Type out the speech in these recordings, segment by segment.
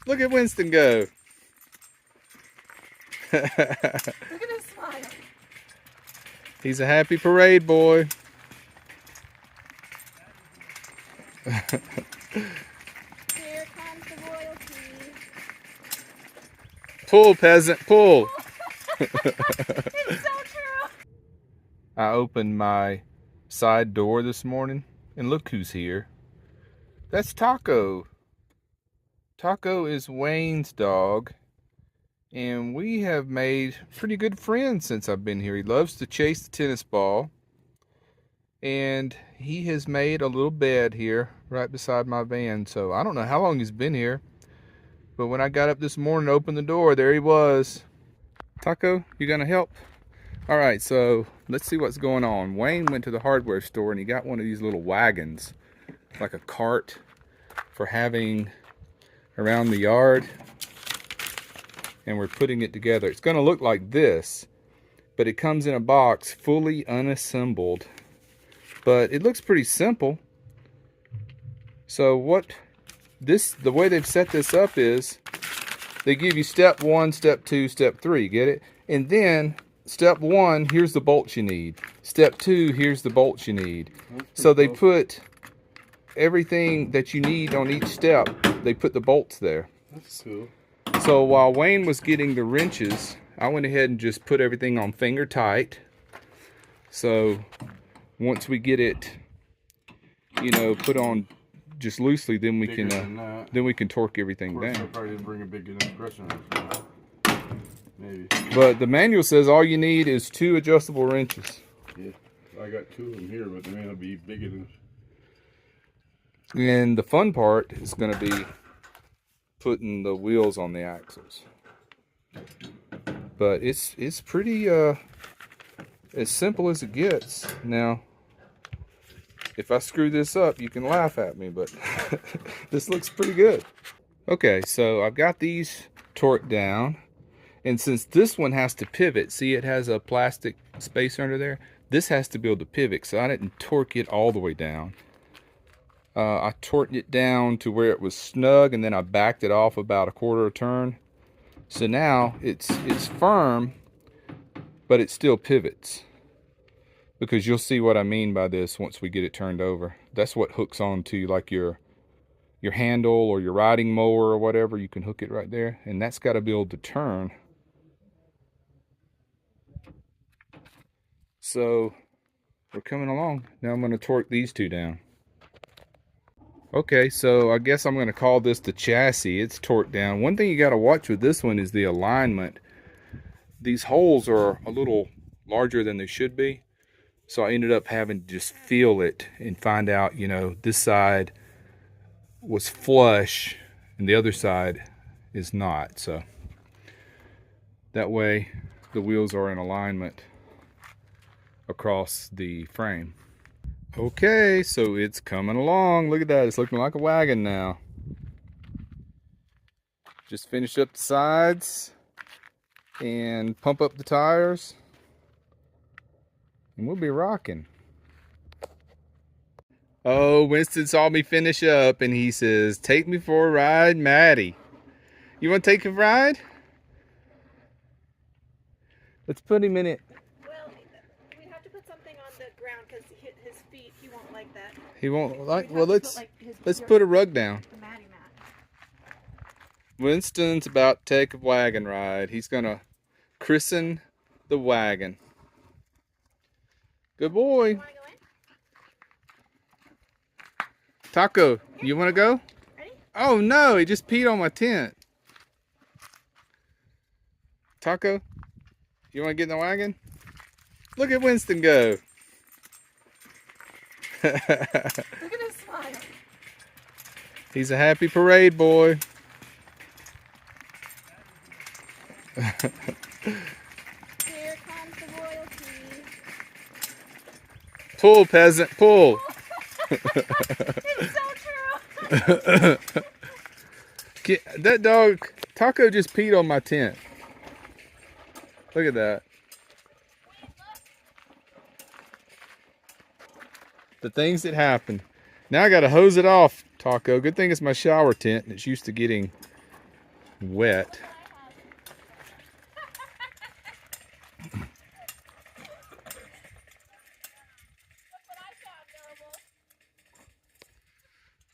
Look at Winston go. Look at his smile. He's a happy parade boy. Here comes the royalty. Pull, peasant, pull. It's so true. I opened my side door this morning, and look who's here. That's Taco. Taco is Wayne's dog, and we have made pretty good friends since I've been here. He loves to chase the tennis ball, and he has made a little bed here right beside my van. So I don't know how long he's been here, but when I got up this morning to open the door, there he was. Taco, you gonna help? All right, so let's see what's going on. Wayne went to the hardware store and he got one of these little wagons, like a cart for having around the yard, and we're putting it together. It's going to look like this, but it comes in a box fully unassembled, but it looks pretty simple. So the way they've set this up is they give you step 1, step 2, step 3, get it? And then step 1, here's the bolts you need. Step 2, here's the bolts you need. So they put everything that you need on each step. They put the bolts there. That's cool. So while Wayne was getting the wrenches, I went ahead and just put everything on finger tight. So once we get it, put on just loosely, then we can torque everything down. I probably didn't bring a big enough pressure on it. Maybe. But the manual says all you need is 2 adjustable wrenches. Yeah, I got 2 of them here, but they may not be big enough. And the fun part is going to be putting the wheels on the axles. But it's pretty as simple as it gets. Now, if I screw this up, you can laugh at me, but this looks pretty good. Okay, so I've got these torqued down. And since this one has to pivot, see it has a plastic spacer under there? This has to be able to pivot, so I didn't torque it all the way down. I torqued it down to where it was snug, and then I backed it off about a quarter of a turn. So now it's firm, but it still pivots. Because you'll see what I mean by this once we get it turned over. That's what hooks onto like your handle or your riding mower or whatever. You can hook it right there, and that's got to be able to turn. So we're coming along. Now I'm going to torque these 2 down. Okay, so I guess I'm going to call this the chassis. It's torqued down. One thing you got to watch with this one is the alignment. These holes are a little larger than they should be. So I ended up having to just feel it and find out, this side was flush and the other side is not. So that way the wheels are in alignment across the frame. Okay, so it's coming along. Look at that, it's looking like a wagon now. Just finished up the sides and pump up the tires, and we'll be rocking. Oh, Winston saw me finish up and he says, "Take me for a ride, Maddie." You want to take a ride? Let's put him in it. We have to put something on the ground because his feet, he won't like that. He won't like, well, let's put a rug down. The Maddie mat. Winston's about to take a wagon ride. He's gonna christen the wagon. Good boy. You want to go in? Taco, you want to go? Ready? Oh no, he just peed on my tent. Taco, you want to get in the wagon? Look at Winston go. Look at his smile. He's a happy parade boy. Here comes the royalty. Pull, peasant, pull. It's so true. That dog, Taco just peed on my tent. Look at that. The things that happen. Now I gotta hose it off, Taco. Good thing it's my shower tent and it's used to getting wet.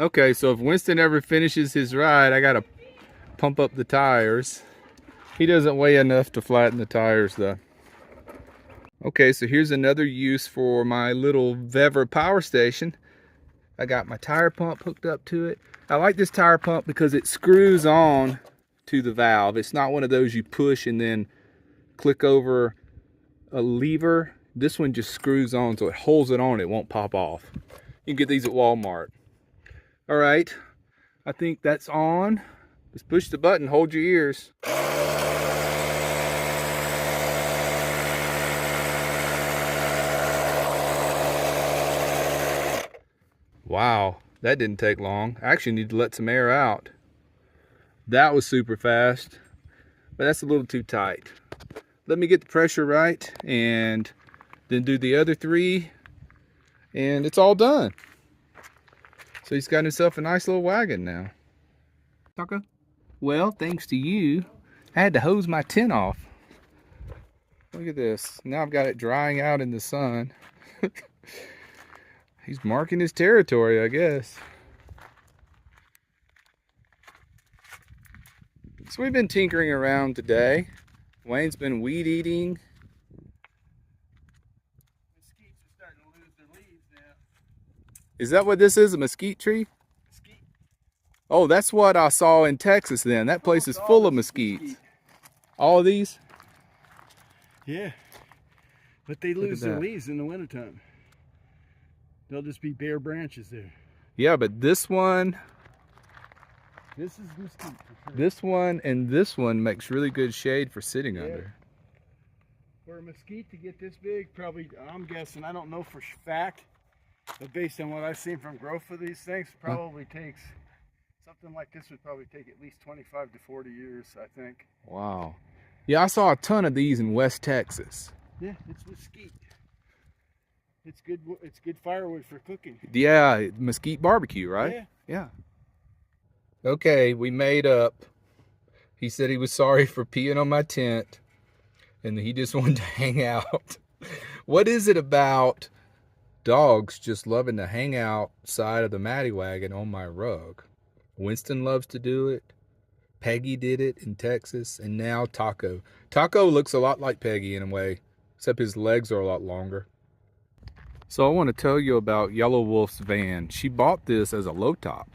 Okay, so if Winston ever finishes his ride, I gotta pump up the tires. He doesn't weigh enough to flatten the tires though. Okay, so here's another use for my little VEVOR power station. I got my tire pump hooked up to it. I like this tire pump because it screws on to the valve. It's not one of those you push and then click over a lever. This one just screws on, so it holds it on, it won't pop off. You can get these at Walmart. All right, I think that's on. Just push the button, hold your ears. Wow, that didn't take long. I actually need to let some air out. That was super fast, but that's a little too tight. Let me get the pressure right and then do the other three, and it's all done. So he's got himself a nice little wagon now. Taco? Well, thanks to you, I had to hose my tent off. Look at this. Now I've got it drying out in the sun. He's marking his territory, I guess. So we've been tinkering around today. Wayne's been weed eating. Mesquites are starting to lose their leaves now. Is that what this is, a mesquite tree? Mesquite. Oh, that's what I saw in Texas then. That place is full of mesquites. All of these? Yeah. But they lose their leaves in the wintertime. They'll just be bare branches there. Yeah, but this one, This is mesquite for sure. this one, and this one makes really good shade for sitting under. For a mesquite to get this big, probably, I'm guessing, I don't know for fact, but based on what I've seen from growth of these things, probably takes, something like this would probably take at least 25 to 40 years, I think. Wow. Yeah, I saw a ton of these in West Texas. Yeah, it's mesquite. It's good firewood for cooking. Yeah, mesquite barbecue, right? Yeah. Yeah. Okay, we made up. He said he was sorry for peeing on my tent and he just wanted to hang out. What is it about dogs just loving to hang outside of the Matty wagon on my rug? Winston loves to do it. Peggy did it in Texas, and now Taco. Taco looks a lot like Peggy in a way, except his legs are a lot longer. So I want to tell you about Yellow Wolf's van. She bought this as a low top.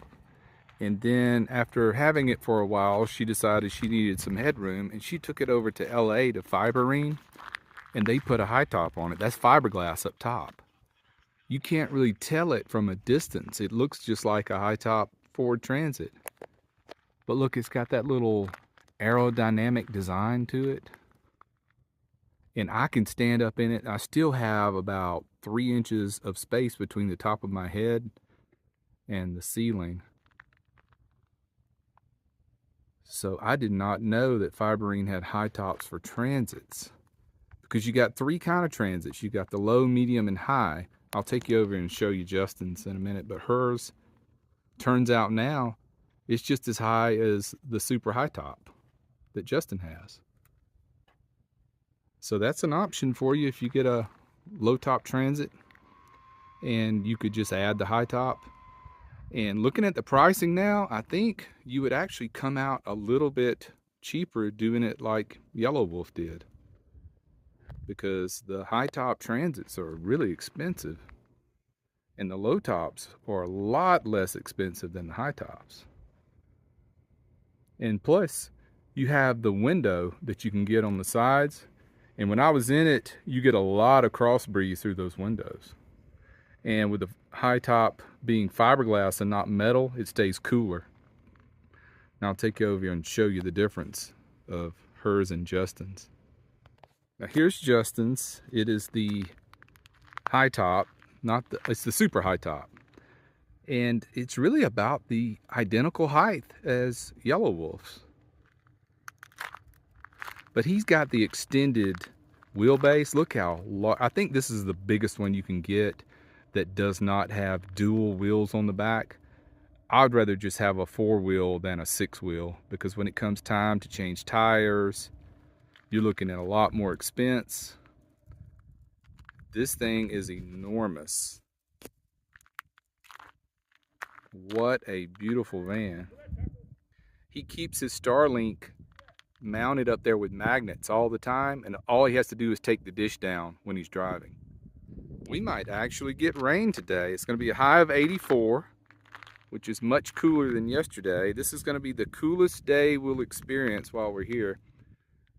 And then after having it for a while, she decided she needed some headroom, and she took it over to LA to Fiberine, and they put a high top on it. That's fiberglass up top. You can't really tell it from a distance. It looks just like a high top Ford Transit. But look, it's got that little aerodynamic design to it. And I can stand up in it. I still have about 3 inches of space between the top of my head and the ceiling. So I did not know that Fiberine had high tops for transits, because you got 3 kind of transits. You got the low, medium, and high. I'll take you over and show you Justin's in a minute, but hers turns out now it's just as high as the super high top that Justin has. So that's an option for you if you get a low top transit, and you could just add the high top. And looking at the pricing now, I think you would actually come out a little bit cheaper doing it like Yellow Wolf did, because the high top transits are really expensive and the low tops are a lot less expensive than the high tops. And plus, you have the window that you can get on the sides. And when I was in it, you get a lot of cross breeze through those windows. And with the high top being fiberglass and not metal, it stays cooler. Now I'll take you over here and show you the difference of hers and Justin's. Now here's Justin's. It is the high top, it's the super high top. And it's really about the identical height as Yellow Wolf's. But he's got the extended wheelbase. Look how large. I think this is the biggest one you can get that does not have dual wheels on the back. I'd rather just have a 4-wheel than a 6-wheel, because when it comes time to change tires, you're looking at a lot more expense. This thing is enormous. What a beautiful van. He keeps his Starlink mounted up there with magnets all the time, and all he has to do is take the dish down when he's driving. We might actually get rain today. It's going to be a high of 84, which is much cooler than yesterday. This is going to be the coolest day we'll experience while we're here.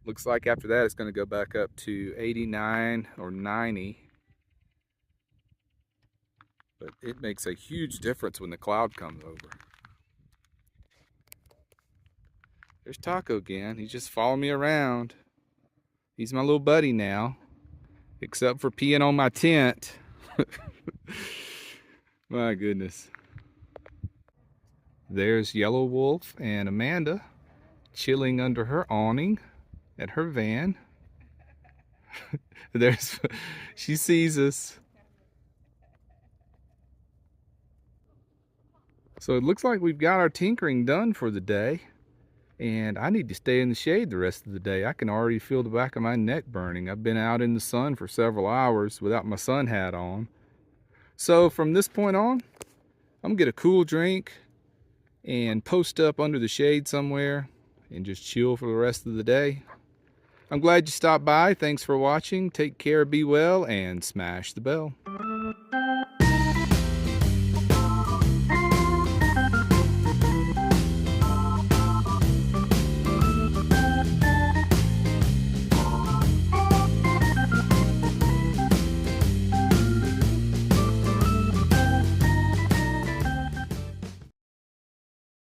Looks like after that it's going to go back up to 89 or 90. But it makes a huge difference when the cloud comes over. There's Taco again. He's just following me around. He's my little buddy now, except for peeing on my tent. My goodness. There's Yellow Wolf and Amanda chilling under her awning at her van. She sees us. So it looks like we've got our tinkering done for the day, and I need to stay in the shade the rest of the day. I can already feel the back of my neck burning. I've been out in the sun for several hours without my sun hat on. So from this point on, I'm gonna get a cool drink and post up under the shade somewhere and just chill for the rest of the day. I'm glad you stopped by. Thanks for watching. Take care, be well, and smash the bell.